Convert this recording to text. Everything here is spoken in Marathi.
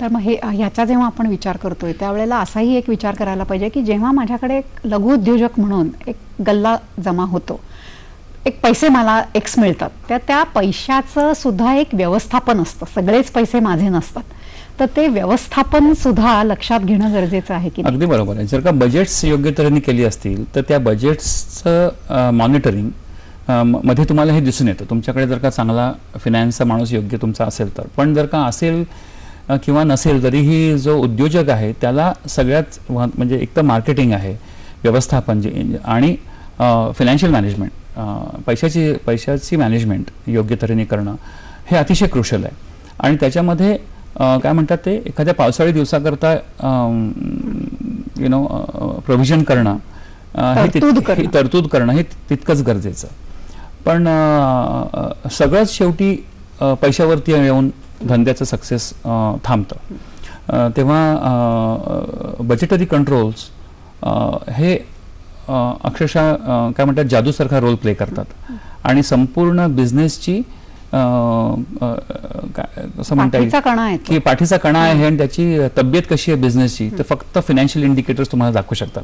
तर मग ह्याचा जेव्हा आपण विचार करतोय त्यावेळेला असाही एक विचार करायला पाहिजे की जेव्हा माझ्याकडे एक लघु उद्योजक म्हणून एक गल्ला जमा होतो, एक पैसे मला एक्स मिळतात, त्या पैशाचं सुद्धा एक व्यवस्थापन असतं, सगळेच पैसे माझे नसतात, तर ते व्यवस्थापन सुद्धा लक्षात घेणं गरजेचं आहे की. अगदी बरोबर आहे. जर का बजेट्स योग्य तऱ्हेने केली असतील तर त्या बजेट्सचं मॉनिटरिंग मध्ये तुम्हाला हे दिसून येतं. तुमच्याकडे जर का चांगला फिनान्सचा माणूस योग्य तुमचा असेल तर. पण जर का असेल किंवा नसेल तरीही जो उद्योजक आहे त्याला सगळ्यात म्हणजे एक तर मार्केटिंग आहे, व्यवस्थापन आणि फायनान्शियल मॅनेजमेंट, पैशाची मॅनेजमेंट योग्य तऱ्हेने करणं हे अतिशय क्रुशल आहे. आणि त्याच्यामध्ये काय म्हणतात ते एखाद्या पावसाळी दिवसाकरता प्रोव्हिजन करणं, तरतूद करणं हे तितकंच गरजेचं. पण सगळंच शेवटी पैशावरती येऊन धंद्याचं सक्सेस थांबतं. तेव्हा बजेटरी कंट्रोल्स हे अक्षरशः काय म्हणतात जादूसारखा रोल प्ले करतात आणि संपूर्ण बिझनेसची असं म्हणता येईल की पाठीचा कणा आहे आणि त्याची तब्येत कशी आहे बिझनेसची तर फक्त फायनान्शियल इंडिकेटर्स तुम्हाला दाखवू शकतात.